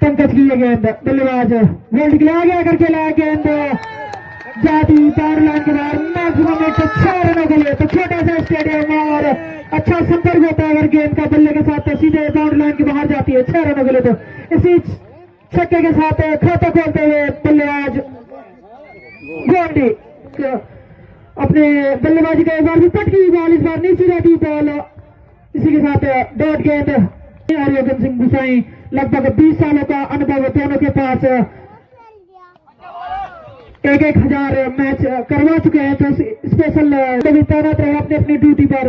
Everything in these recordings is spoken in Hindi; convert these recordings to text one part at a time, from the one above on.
पंकज की ये गेंद, बल्लेबाज गोल्ड के लिए आ गया करके लाया गेंद जाती पावर लाइन के बाहर, मैक्सिमम 6 रनों के लिए। तो छोटा सा स्टेडियम और अच्छा संपर्क होता है अगर गेंद का बल्ले के साथ सीधे बाउंड्री लाइन के बाहर जाती है 6 रनों के लिए। तो इसी छक्के के साथ खाता खोलते हुए बल्लेबाज गोल्डी अपने बल्लेबाजी का एक बार भी पटकी बॉल, इस बार नीचे जाती बॉल। इसी के साथ डॉट गेंद। हरियोगन सिंह गुसाई लगभग 20 सालों का अनुभव दोनों के पास, 1,000 मैच करवा चुके हैं। तो स्पेशल तैनात रहे अपने अपनी ड्यूटी पर।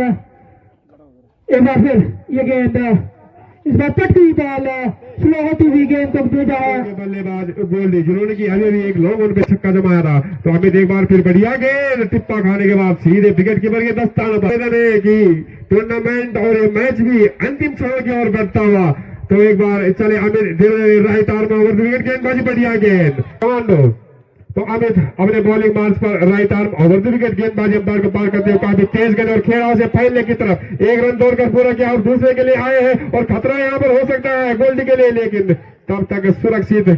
एक बार फिर ये गेंद, इस बार पटकी बॉल, स्लो होती हुई गेंद को भेजा है बल्लेबाज गोल्डी, जिन्होंने की अभी भी एक लॉन्ग ऑन पे छक्का जमाया था। तो अमित एक बार फिर बढ़िया गेंद, टिप्पा खाने के बाद सीधे विकेट कीपर के दस्ताने पर की टूर्नामेंट और ये मैच भी अंतिम क्षणों की ओर बढ़ता हुआ। तो एक बार चले अमित धीरे राइट आर्म ओवर विकेट, गेंदबाजी बढ़िया गेंद कमांडो। तो अमित अपने बॉलिंग मार्च पर right arm over the wicket, गेंदबाजी अंपायर को पार करते हुए काफी तेज गेंद और खेड़ा से फैलने की तरफ एक रन दौड़कर पूरा किया और दूसरे के लिए आए हैं और खतरा यहां पर हो सकता है गोल्डी के लिए, लेकिन तब तक सुरक्षित।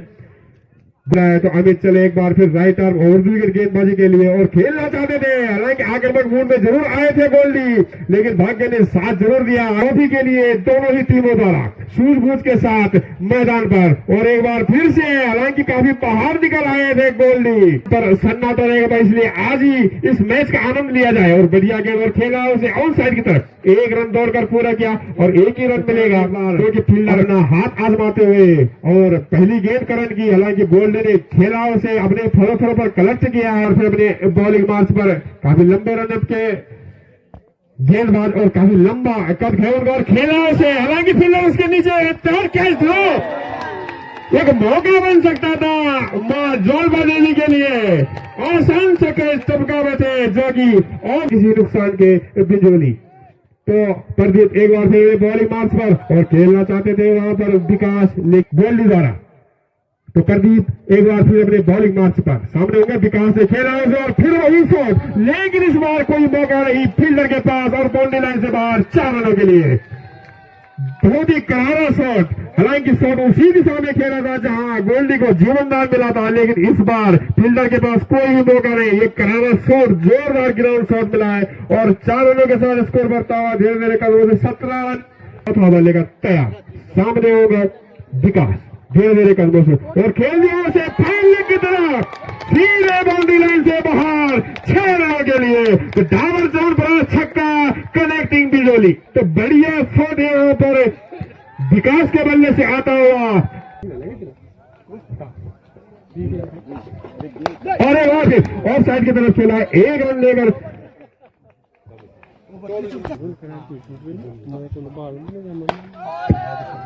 तो अमित चले एक बार फिर right arm over the wicket गेंदबाजी के लिए और खेलना चाहते थे। हालांकि आक्रमक मूड में जरूर आए थे गोल्डी, लेकिन भाग्य ने साथ जरूर दिया ट्रॉफी के लिए दोनों ही टीमों द्वारा सूझबूझ के साथ मैदान पर। और एक बार फिर से हालांकि काफी पहाड़ निकल आए थे गोल्डी पर सन्नाटा रहेगा, इसलिए आज ही इस मैच का आनंद लिया जाए। और बढ़िया गेंद और खेला उसे आउट साइड की तरफ, एक रन दौड़कर पूरा किया और एक ही रन मिलेगा क्योंकि फील्डर अपना हाथ आजमाते हुए और पहली गेंद करंट की। हालांकि गोल्डी ने खेला उसे अपने फरों पर कलेक्ट किया और फिर अपने बॉलिंग मार्च पर काफी लंबे रन के गेंदबाज और काफी लंबा कद और खेला उसे। हालांकि फील्डर उसके नीचे तैर कैच थ्रो, एक मौका बन सकता था मां जोल बदलने के लिए। आसान से कैच टपका थे जो कि और किसी नुकसान के बिजोली। तो प्रदीप एक बार फिर बॉलिंग मार्च पर और खेलना चाहते थे वहां पर विकास गोल्डी द्वारा। तो प्रदीप एक बार फिर अपने बॉलिंग मार्च पर सामने होंगे, विकास ने खेला और फिर वही शॉट, लेकिन इस बार कोई मौका नहीं फील्डर के पास और बाउंड्री लाइन से बाहर 4 रनों के लिए। बहुत ही करारा शॉट, हालांकि शॉट उसी दिशा में खेला था जहां गोल्डी को जीवनदान मिला था, लेकिन इस बार फील्डर के पास कोई भी मौका नहीं। ये करारा शॉट, जोरदार ग्राउंड शॉट मिला है और 4 रनों के साथ स्कोर बढ़ता हुआ धीरे धीरे कदमों से 17 रन चौथा ओवर लेकर तैयार। सामने होगा विकास धीरे धीरे कदमों से और खेल दिया उसे फैलने की तरफ, सीधे बाउंड्री लाइन से बाहर 6 रनों के लिए। तो डाबर जोन पर छक्का, कनेक्टिंग बिजोली। तो बढ़िया शॉट यहाँ पर विकास के बल्ले से आता हुआ और ऑफ साइड की तरफ खेला, 1 रन लेकर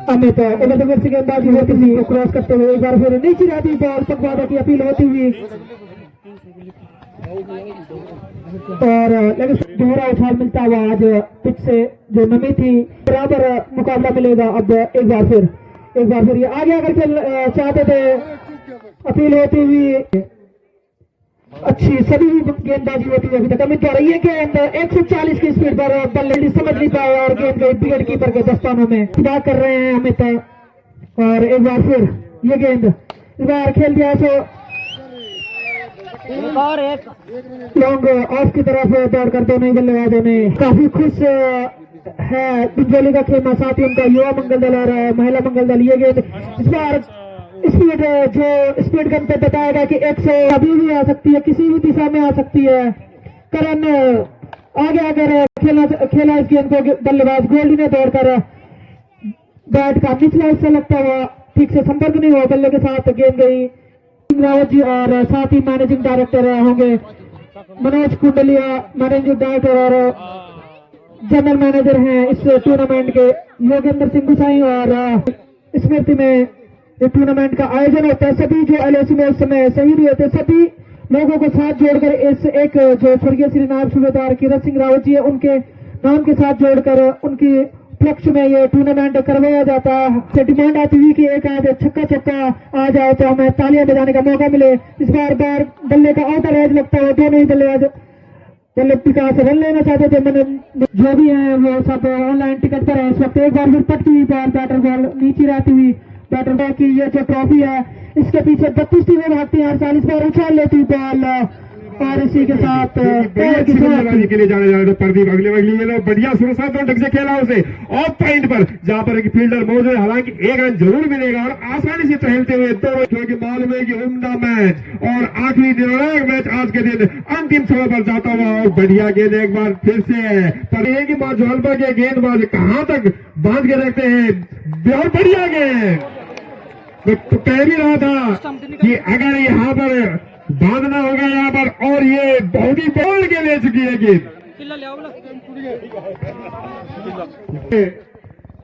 अमित से गेंदबाजी होती हुई क्रॉस करते हुए एक बार फिर नीचे जाती बॉल, पकवादा की अपील होती हुई और लेकिन दोहरा उछाल मिलता हुआ आज पिच से जो नमी थी, बराबर मुकाबला मिलेगा। अब एक बार फिर ये आगे अगर खेल चाहते थे, अपील होती हुई अच्छी सभी गेंदबाजी होती है अभी तक। अमित द्वारा ये गेंद 140 की स्पीड पर बल्लेबाजी समझ नहीं पाए और गेंद को विकेट कीपर के दस्तानों में खुदा कर रहे हैं अमित। और एक बार फिर ये गेंद इस बार खेल दिया तो लॉन्ग ऑफ की तरफ दौड़ कर दोनों बल्लेबाजों ने काफी खुश है बिजली का खेलना, साथ ही उनका युवा मंगल दल और महिला मंगल दल। ये गेंद इस बार स्पीड जो स्पीड गन पे बताएगा कि 100 अभी भी आ सकती है, किसी भी दिशा में आ सकती है। करण आगे अगर खेला इस गेंद को बल्लेबाज गोल्डी ने दौड़कर बैट का निचला हिस्सा लगता हुआ ठीक से संपर्क नहीं हुआ बल्ले के साथ, गेंद गई। रावत जी और साथ ही मैनेजिंग डायरेक्टर होंगे मनोज कुंडलिया, मैनेजिंग डायरेक्टर और जनरल मैनेजर हैं इस टूर्नामेंट के योगेंद्र सिंह गुसाई और स्मृति में ये टूर्नामेंट का आयोजन होता है। सभी जो एलओसी में उस समय शहीद हुए थे, सभी लोगों को साथ जोड़कर इस एक जो स्वर्गीय श्री नायब सूबेदार कीरत सिंह रावत जी है उनके नाम के साथ जोड़कर उनकी उपलक्ष्य में ये टूर्नामेंट करवाया जाता है। डिमांड आती हुई कि एक आध छक्का आ जाए तो हमें तालियां बजाने का मौका मिले। इस बार बल्ले का आउटर एज लगता है, दोनों ही बल्लेबाज पहले टिका से रन लेना चाहते थे, मैंने जो भी है वो सब ऑनलाइन टिकट पर है इस वक्त। एक बार फिर पटकी हुई बॉल, बैटर बॉल नीचे रहती हुई बैटर बॉल की ये जो ट्रॉफी है इसके पीछे 32 टीमें भागती हैं, 48 बार उछाल लेती बॉल और इसी के साथ बल्लेबाजी के लिए जाने जा रहे थे प्रदीप। अगले बढ़िया सुरक्षित ढंग से खेला उसे ऑफ पॉइंट पर, जहां पर एक फील्डर मौजूद है। हालांकि एक रन जरूर मिलेगा और आसानी से टहलते हुए दोनों, क्योंकि मालूम है कि उम्दा मैच और आखिरी निर्णायक मैच आज के दिन अंतिम समय पर जाता हुआ। और बढ़िया गेंद एक बार फिर से पर ये कि मां जोहलबा के गेंदबाज कहां तक बांध के रखते हैं। बहुत बढ़िया गेंद, तो कह भी रहा था कि अगर यहाँ पर बांधना होगा यहाँ पर, और ये बहुत ही बोल के ले चुकी है गेंद।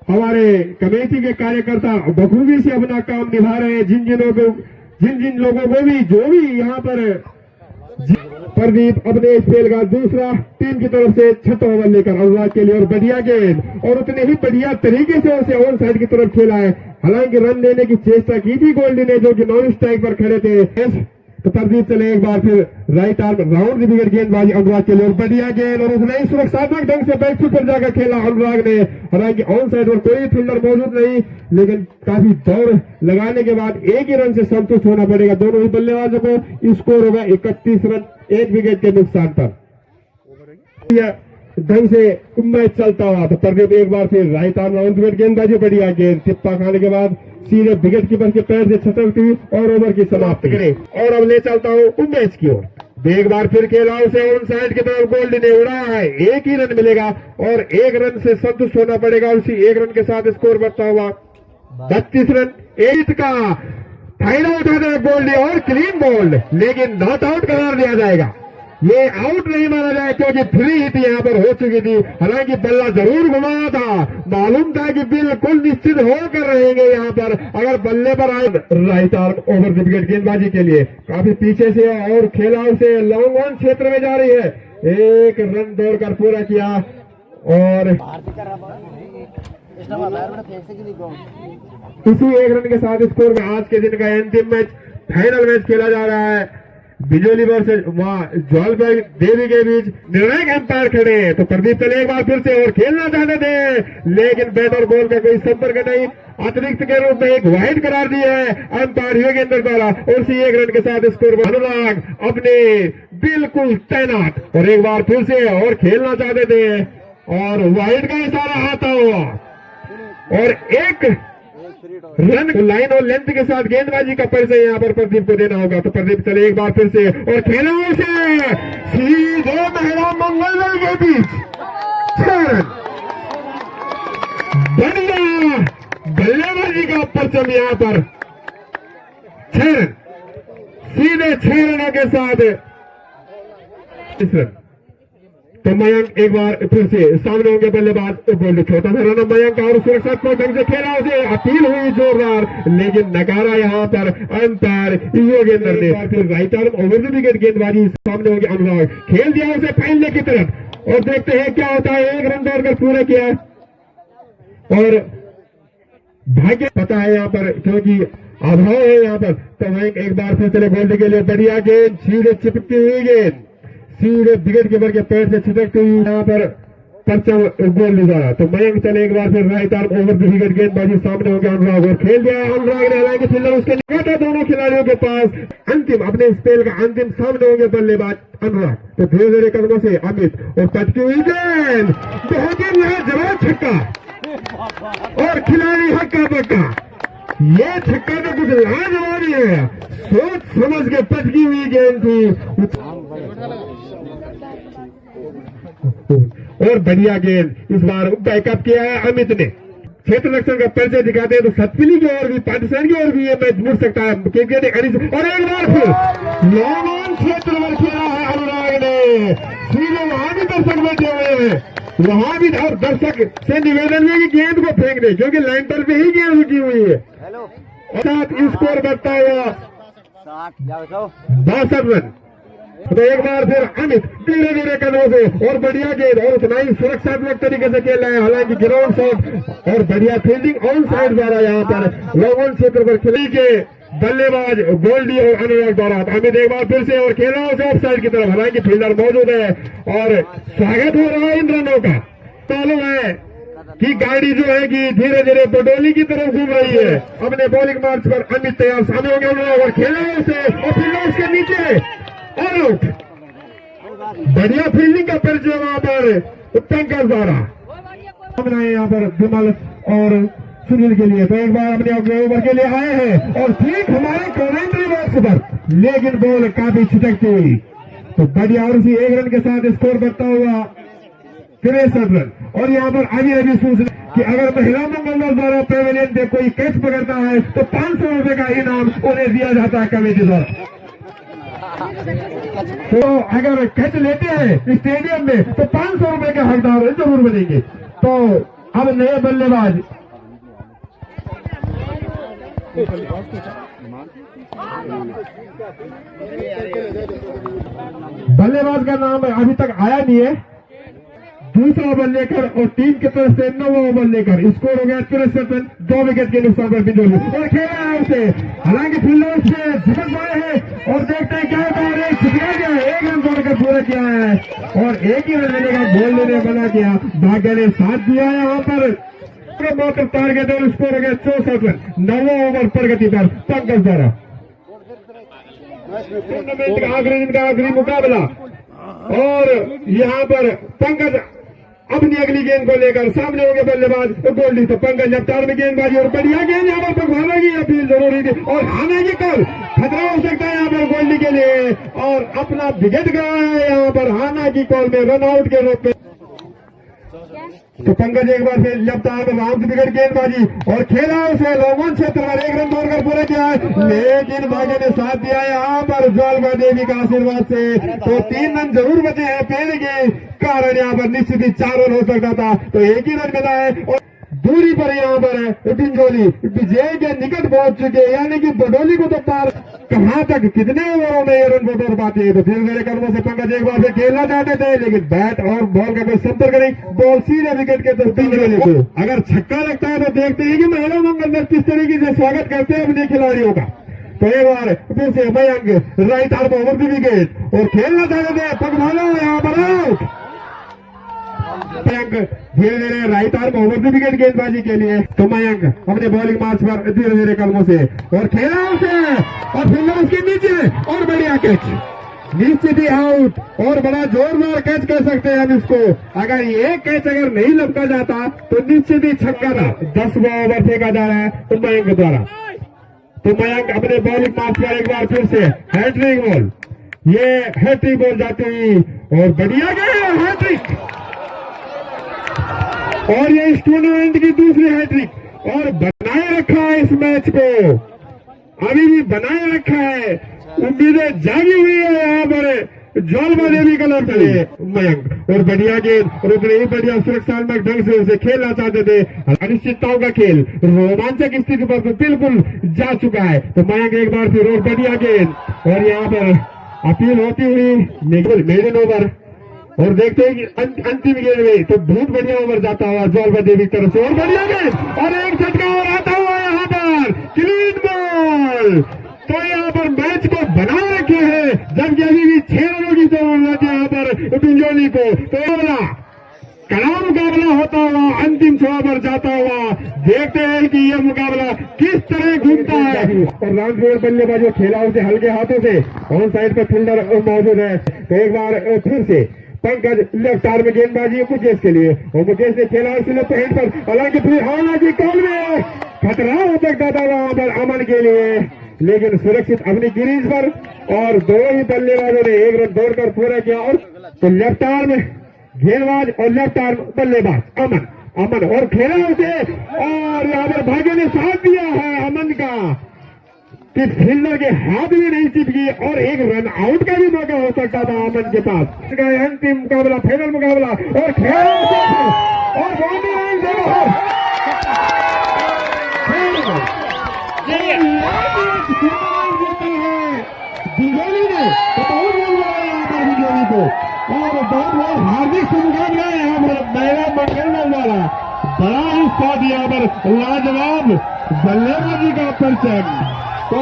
हमारे कमेटी के कार्यकर्ता बखूबी से अपना काम निभा रहे हैं। जिन लोगों को भी जो भी यहाँ पर प्रदीप अपने इस खेल का दूसरा टीम की तरफ से छठा ओवर लेकर अनुराग के लिए, और बढ़िया गेंद और उतने ही बढ़िया तरीके से उसे ऑन साइड की तरफ खेला है। हालांकि रन लेने की चेष्टा की थी गोल्डी ने, जो कि नॉन स्ट्राइक पर खड़े थे। तो प्रदीप चले एक बार फिर राइट आर्म राउंड विकेट गेंदबाजी अनुराग के लिए, और बढ़िया गेंद और उसने सुरक्षात्मक ढंग से बैकफुट पर जाकर खेला अनुराग ने। हालांकि ऑन साइड पर कोई फील्डर मौजूद नहीं, लेकिन काफी दौड़ लगाने के बाद एक ही रन से संतुष्ट होना पड़ेगा दोनों ही बल्लेबाजों को। स्कोर होगा 31 रन 1 विकेट के नुकसान पर। ढंग से मैच चलता हुआ तो प्रदीप एक बार फिर राइट आर्म राउंड विकेट गेंदबाजी, बढ़िया गेंद टिप्पा खाने के बाद सीधे विकेट कीपर के पैर से छटकती हुई और ओवर की समाप्ति करें। और अब ले चलता हूँ उमेश की ओर। एक बार फिर खेला उसे ऑन साइड की तरफ, गोल्डी ने उड़ाया है, एक ही रन मिलेगा और 1 रन से संतुष्ट होना पड़ेगा। उसी 1 रन के साथ स्कोर बढ़ता हुआ 32 रन 8 का फायदा उठाता है गोल्डी, और क्लीन बोल्ड, लेकिन नॉट आउट करार दिया जाएगा। ये आउट नहीं माना जाए क्योंकि 3 हिट यहाँ पर हो चुकी थी। हालांकि बल्ला जरूर घुमाया था, मालूम था कि बिल्कुल निश्चित होकर रहेंगे यहाँ पर अगर बल्ले पर आए। Right arm over the wicket गेंदबाजी के लिए काफी पीछे से और खेला उसे लॉन्ग ऑन क्षेत्र में जा रही है। 1 रन दौड़कर पूरा किया और इसी 1 रन के साथ स्कोर में आज के दिन का अंतिम मैच, फाइनल मैच खेला जा रहा है। बिजोली वर्सेस जोहलबर्ग देवी के बीच निर्णायक अंपायर खड़े हैं। तो प्रदीप चले एक बार फिर से और खेलना चाहते थे, लेकिन बैट और बॉल का कोई संपर्क नहीं। अतिरिक्त के रूप में एक वाइड करार दिया है अंपायर योगेंद्र द्वारा, और उसी 1 रन के साथ स्कोर अनुराग अपने बिल्कुल तैनात, और एक बार फिर से और खेलना चाहते थे और वाइड का इशारा आता हुआ और 1 रन लाइन और लेंथ के साथ गेंदबाजी का परिचय यहाँ पर प्रदीप को देना होगा। तो प्रदीप चले एक बार फिर से और खेला उसे सीधे महिला मंगल दल के बीच 6 रन। बढ़िया बल्लेबाजी का परचम यहाँ पर 6 रन, सीधे 6 रनों के साथ 30 रन। तो मयंक एक बार फिर से सामने होंगे बल्लेबाज, बोल्ड छोटा सा रन मयंक और सुरक्षात्मक ढंग से खेला उसे, अपील हुई जोरदार, लेकिन नकारा यहाँ पर अंपायर योगेंद्र ने। फिर right arm over the wicket गेंदबाजी, सामने होंगे अनुराग, खेल दिया उसे फाइनल की तरफ और देखते हैं क्या होता है। 1 रन दौड़कर पूरा किया और भाग्य पता है यहाँ पर क्योंकि अभाव है यहाँ पर। तो मयंक एक बार फिर चले बोल्ड के लिए, बढ़िया गेंद, सीधे चिपकती हुई गेंद, सीधे विकेट कीपर के पैर से छिटकती हुई यहाँ पर परचम गोल निकाला। तो मयंक चले एक बार फिर right arm over the wicket गेंदबाजी, सामने हो गया अनुराग और खेल दिया अनुराग ने। हालांकि फील्डर उसके निकट है दोनों खिलाड़ियों के पास। अंतिम अपने स्पेल का अंतिम सामने होंगे बल्लेबाज अनुराग। तो धीरे धीरे कदमों से अमित और पटकी हुई गेंद, बहुत ही जबरदस्त छक्का और खिलाड़ी हक्का बक्का। ये छक्का तो कुछ लाजवाब ही है, सोच समझ के पटकी हुई गेंद थी और बढ़िया गेंद। इस बार बैकअप किया है अमित ने, क्षेत्र रक्षण का परिचय दिखाते हैं। तो सतपिली की ओर भी, पाकिस्तान की ओर भी ये मैच मुड़ सकता है। और एक बार फिर लॉन्ग ऑन क्षेत्र में खेला है अनुराग ने, सीधे वहां भी दर्शक बैठे हुए हैं, वहां भी और दर्शक से निवेदन है कि गेंद को फेंक दे क्योंकि लाइन पर भी ही गेंद रुकी हुई है। साथ स्कोर बढ़ता हुआ 62 रन। तो एक बार फिर अमित धीरे धीरे कदमों से और बढ़िया गेंद और उतना ही सुरक्षात्मक तरीके से खेल रहे हैं। हालांकि ग्राउंड शॉट और बढ़िया फील्डिंग ऑन साइड द्वारा यहाँ पर लॉन्ग ऑन क्षेत्र पर खिलाई के बल्लेबाज गोल्डी और अनुराग द्वारा। अमित एक बार फिर से और खेला उसे ऑफ साइड की तरफ, हालांकि फील्डर मौजूद है और स्वागत हो रहा है इन रनों का। मालूम है कि गाड़ी जो है कि धीरे धीरे बडोली की तरफ घूम रही है। अपने बॉलिंग मार्च पर अमित तैयार, सामने हो गया और खेला उसे और फील्डर उसके नीचे ऑल आउट। बढ़िया फील्डिंग का परिचय वहां पर पंकज द्वारा बनाए यहाँ पर विमल और सुनील के लिए। तो एक बार अपने अगले ओवर के लिए आए हैं और ठीक हमारे कमेंट्री बॉक्स पर, लेकिन बॉल काफी छिटकती हुई। तो बढ़िया और उसी एक रन के साथ स्कोर बढ़ता हुआ 63 रन। और यहाँ पर अभी सूचना कि अगर महिला मंगल दल द्वारा पेविलियन पे कोई कैच पकड़ता है तो 500 रुपए का इनाम उन्हें दिया जाता है कमेटी द्वारा। तो अगर कैच लेते हैं स्टेडियम में तो 500 रुपए के हकदार जरूर बनेंगे। तो अब नए बल्लेबाज का नाम अभी तक आया नहीं है। दूसरा ओवर लेकर और टीम की तरफ से 9वां ओवर लेकर स्कोर हो गया 63, 2 विकेट के नुकसान पर बिंदु और खेला है उसे, हालांकि फील्डर से झपक पाए हैं और देखते हैं क्या होता है। छिपा गया, 1 रन दौड़कर पूरा किया है और एक ही रन लेने का गोल लेने बना किया। भाग्य ने साथ दिया है वहां पर मात्र टारगेट और स्कोर हो गया 64 रन। 9वां ओवर प्रगति पर पंकज द्वारा। टूर्नामेंट का आखिरी मुकाबला और यहाँ पर पंकज अपनी अगली गेंद को लेकर सामने हो गए बल्लेबाज गोल्डी। तो पंकज लफ्तार में गेंदबाजी और बढ़िया गेंद यहाँ पर पकड़ाने की अपील जरूरी थी और हाने की कल खतरा हो सकता है यहाँ पर गोल्डी के लिए और अपना विकेट गवाया है यहाँ पर हाना की कॉल में रन आउट के रूप में। तो पंकज एक बार फिर लफ्तार में राउंड विकेट गेंदबाजी और खेला उसे लॉन्ग क्षेत्र पर 1 रन दौड़कर पूरा किया है, लेकिन भाग्य ने साथ दिया है यहाँ पर ज्वालबा देवी का आशीर्वाद से। तो 3 रन जरूर बचे हैं, पेड़ के कारण यहाँ पर निश्चित ही 4 रन हो सकता था। तो एक ही रन मिला है और दूरी पर यहाँ पर है पिंजोली विजय के निकट पहुंच चुके, यानी कि बडोली को तो पार कहां तक कितने ओवरों में ये रन को तोड़ पाते हैं। तो धीरे धीरे कदमों से पंकज एक बार से खेलना चाहते थे, लेकिन बैट और बॉल का कोई संपर्क नहीं, बॉल सीधे विकेट के तस्वीर को। अगर छक्का लगता है तो देखते हैं कि महिला मंगल दल किस तरीके से स्वागत करते हैं अपने खिलाड़ियों का। तो एक बार फिर से Mayank right arm over the wicket और खेलना चाहते थे पगभाला यहाँ पर आउट। मयंक धीरे धीरे right arm over the wicket गेंदबाजी के लिए। तो मयंक अपने बॉलिंग मार्च पर धीरे धीरे कदमों से और खेला उसे और फील्डर उसके नीचे और बढ़िया कैच, निश्चित ही आउट और बड़ा जोरदार कैच कह सकते हैं हम इसको। अगर ये कैच अगर नहीं लपका जाता तो निश्चित ही छक्का था। 10वां ओवर फेंका जा रहा है तो मयंक द्वारा। तो मयंक अपने बॉलिंग मार्च पर एक बार फिर से हैट्रिक बॉल, ये हैट्रिक बॉल जाती हुई और बढ़िया गया हैट्रिक और ये इस टूर्नामेंट की दूसरी हैट्रिक और बनाए रखा है इस मैच को, अभी भी बनाए रखा है। उम्मीदें जागी हुई है यहाँ पर ज्वालबा देवी कलर के लिए मयंक और बढ़िया गेंद और उतने ही बढ़िया सुरक्षात्मक ढंग से उसे खेलना चाहते थे। अनिश्चितताओं का खेल रोमांचक स्थिति पर तो बिल्कुल जा चुका है। तो मयंक एक बार फिर और बढ़िया गेंद और यहाँ पर अपील होती हुई मेडन ओवर और देखते हैं कि अंतिम गेंद में तो बहुत बढ़िया ओवर जाता हुआ ज्वालबा देवी की तरफ से और बढ़िया गेंद और एक झटका और आता हुआ यहाँ पर क्लीन बॉल। तो यहाँ पर मैच को बना रखे हैं, जबकि अभी भी 6 रनों की जरूरत है यहाँ पर पिंजोली को। तो कड़ा मुकाबला होता हुआ अंतिम 6 पर जाता हुआ देखते हैं कि यह मुकाबला किस तरह घूमता है। और राउंड रोड बल्लेबाजों खेला उसे हल्के हाथों से ऑन साइड पर फील्डर मौजूद है। तो एक बार फिर से पंकज लेफ्ट आर्म में गेंदबाजी मुकेश के लिए और मुकेश ने खेला उसने पॉइंट पर, हालांकि फिर हाना की कॉल में खतरा हो सकता था वहां पर अमन के लिए, लेकिन सुरक्षित अपनी गिरीज पर और दोनों ही बल्लेबाजों ने 1 रन दौड़कर पूरा किया। और तो लेफ्ट आर्म गेंदबाज और लेफ्ट आर्म बल्लेबाज अमन और खेला उसे और यहाँ पर भाग्य ने साथ दिया है अमन का कि फील्डर के हाथ में नहीं चिपकी और 1 रन आउट का भी मौका हो सकता था अमन के पास। अंतिम मुकाबला फाइनल मुकाबला और खेला और बाउंड्री लाइन से बाहर बिजोली ने बहुत यहाँ पर बिजोली को और बहुत हार्दिक शुभकामनाएं यहाँ पर महिला मंगल वाला बड़ा ही शॉट यहाँ पर लाजवाब बल्लेबाजी का परिचय। तो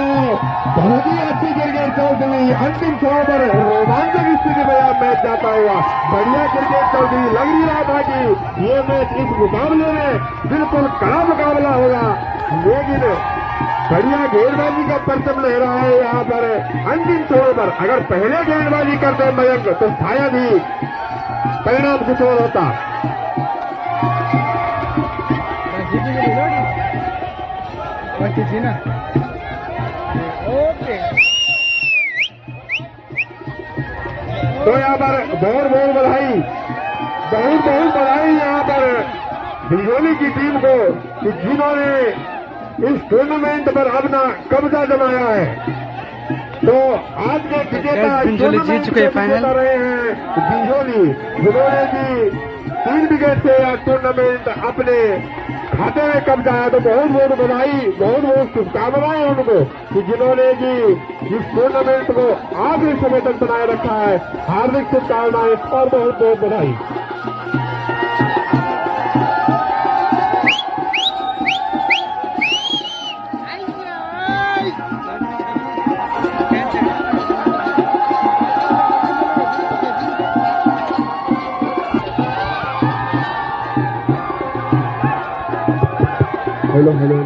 बहुत ही अच्छी क्रिकेट चल रही, अंतिम छोर पर रोमांचक स्थिति में यह मैच जाता हुआ, बढ़िया क्रिकेट चल रही, लग ही रहा था कि ये मैच इस मुकाबले में बिल्कुल कड़ा मुकाबला होगा, लेकिन बढ़िया गेंदबाजी का परचम लहरा है यहाँ पर अंतिम छोर पर। अगर पहले गेंदबाजी करते मयंक तो शायद ही परिणाम कुछ और होता। तो यहाँ पर बहुत बहुत बधाई, बहुत बहुत बधाई यहाँ पर भिजोली की टीम को कि जिन्होंने इस टूर्नामेंट पर अपना कब्जा जमाया है। तो आज के विजेता जीत चुके हैं फाइनल रहे हैं भिजोली, जिन्होंने की 3 विकेट से यह टूर्नामेंट अपने खाते में कब्जा है। तो बहुत बहुत बधाई, बहुत बहुत शुभकामनाएं उनको कि जिन्होंने की इस टूर्नामेंट को आखिरी समय तक बनाए रखा है। हार्दिक शुभकामनाएं और बहुत बहुत बधाई। हेलो हेलो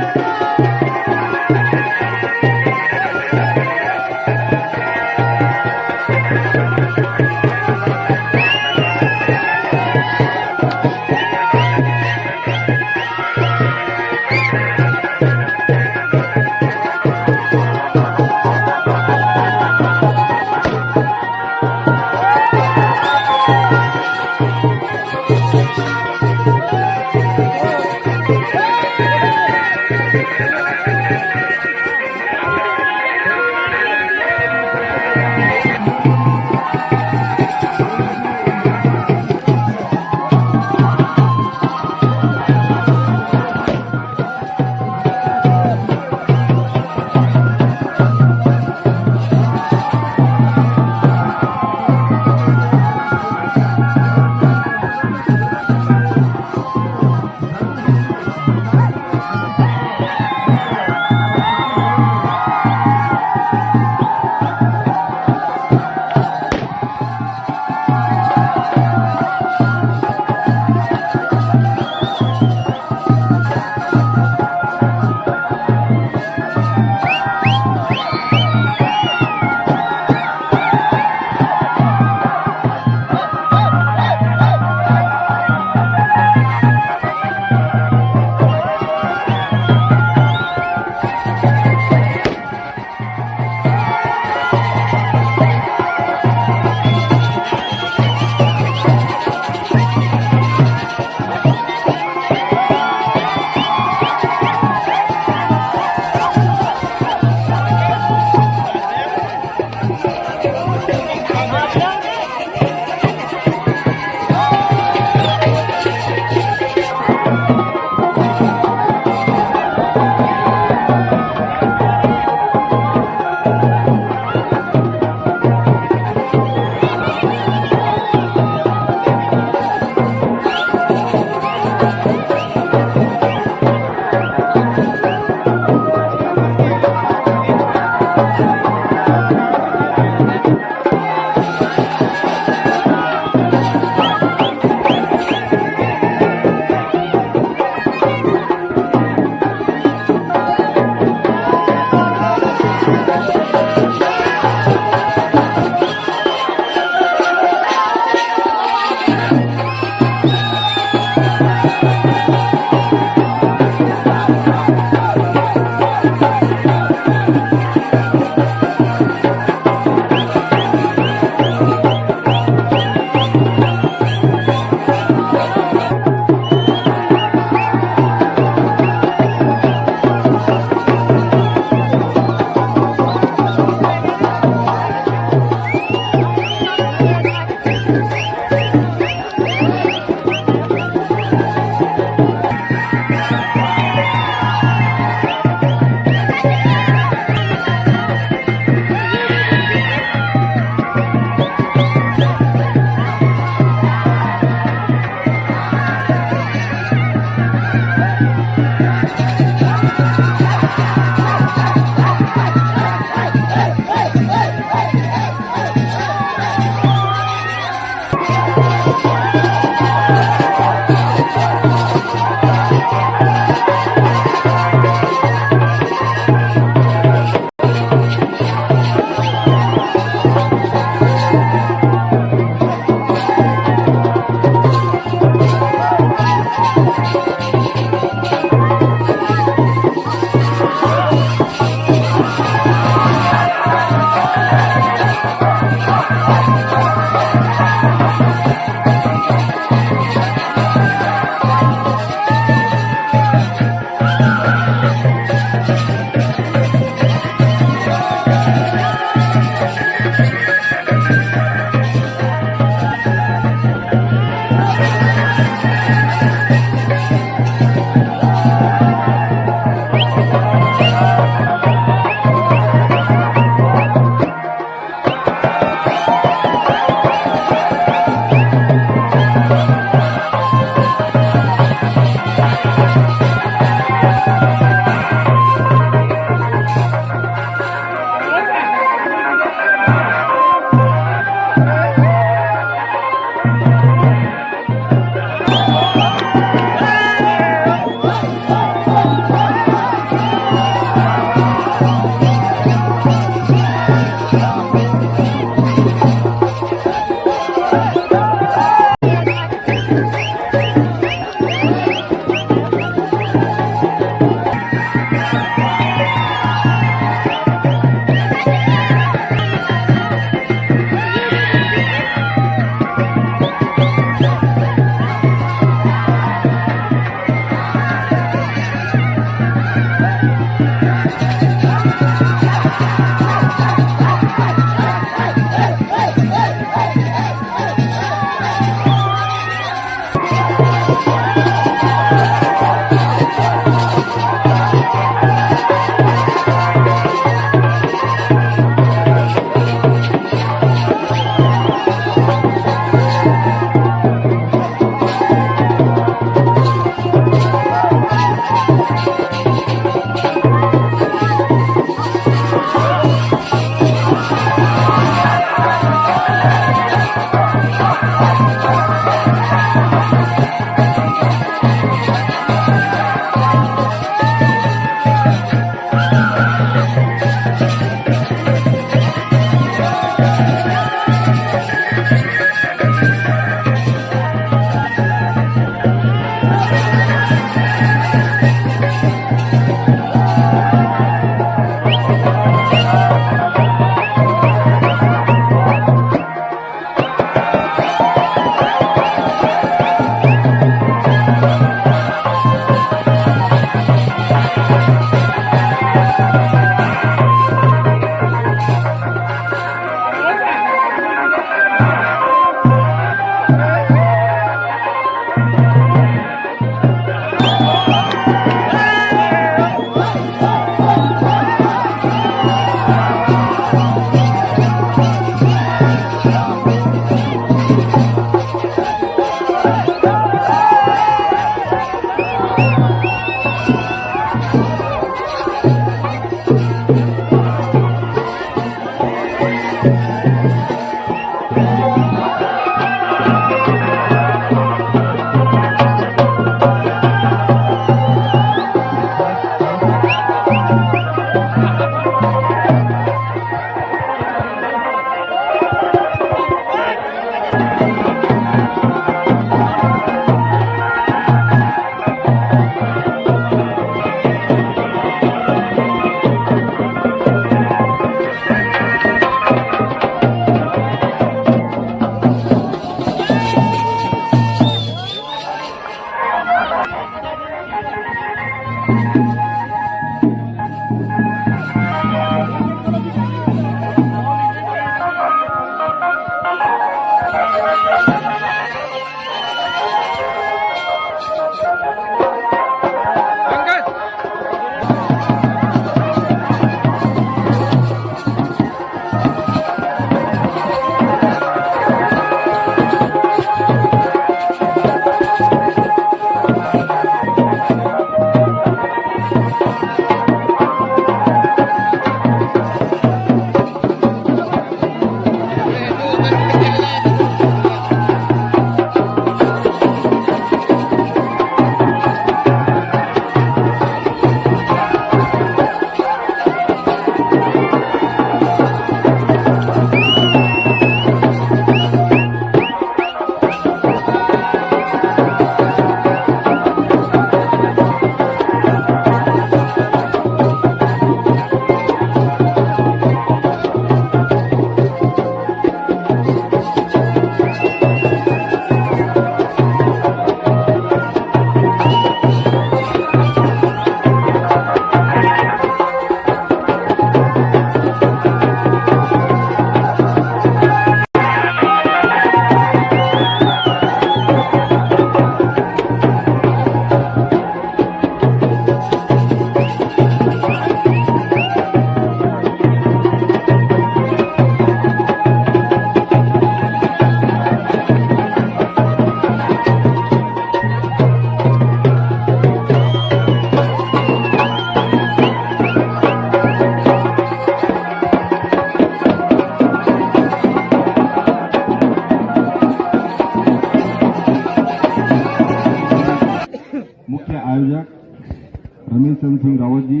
रमेश सिंह रावत जी,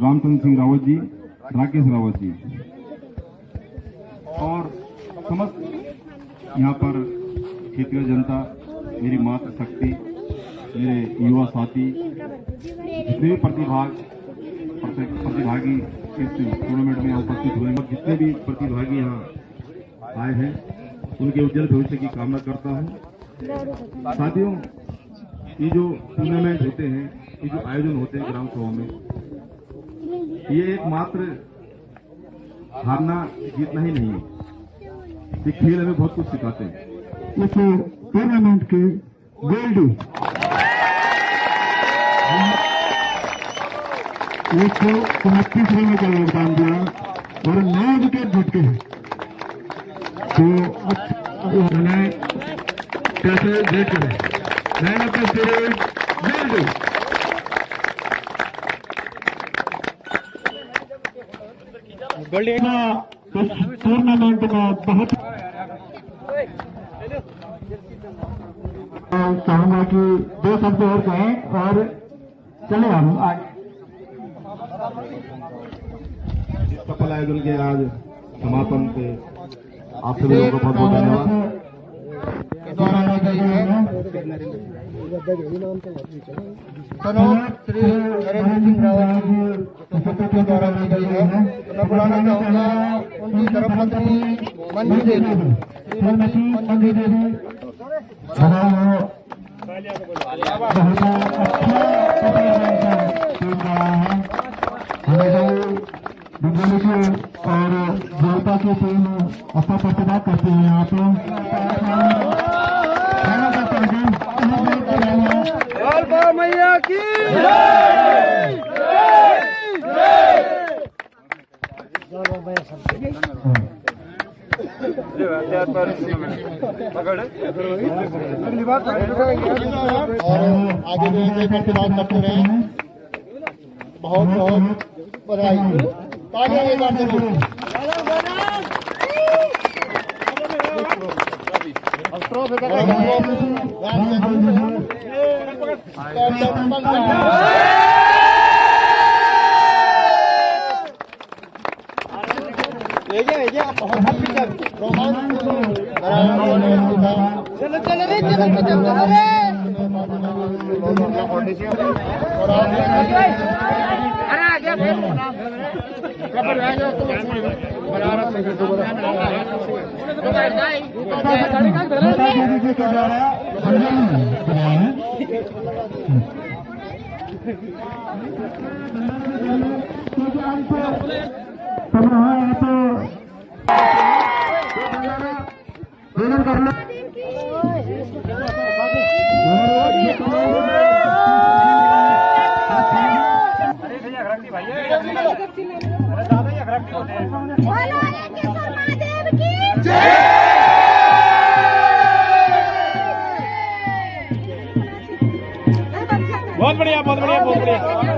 रामचंद्र सिंह रावत जी, राकेश रावत जी और समस्त यहाँ पर क्षेत्रीय जनता, मेरी मातृशक्ति, मेरे युवा साथी, जितने भी प्रतिभागी इस टूर्नामेंट में उपस्थित हुए हैं, जितने भी प्रतिभागी यहाँ आए हैं, उनके उज्जवल भविष्य की कामना करता हूँ। साथियों, ये जो टूर्नामेंट होते हैं, ये जो आयोजन होते हैं ग्राम सभा में, ये एकमात्र हारना जीतना ही नहीं है, ये खेल हमें बहुत कुछ सिखाते हैं। इस टूर्नामेंट के गोल्ड 129 रनों का योगदान दिया और 9 विकेट झटके हैं। तो उन्हें कैसे रेट करें? Man of the series gold. इस टूर्नामेंट में बहुत चाहूंगा कि 2 शब्द और कहें और चले हम आज इस सफल आयोजन के आज समापन पे आप सभी लोगों का बहुत बहुत धन्यवाद। सनोज श्री नरेंद्र सिंह रावत जी के द्वारा की गई है। मैं बुलाना चाहूँगा उनकी धर्मपत्नी मंजू देवी, श्रीमती मंजू देवी। और देवता की टीम अपना प्रतिभा करती है यहाँ पे मैया की और आगे भी ऐसे प्रतिभाग करते रहे। बहुत बहुत बधाई। तालियां एक बार जरूर। चलो चलो रे चलो चलो रे। अरे आ गया बहुत बढ़िया बहुत बढ़िया बहुत बढ़िया।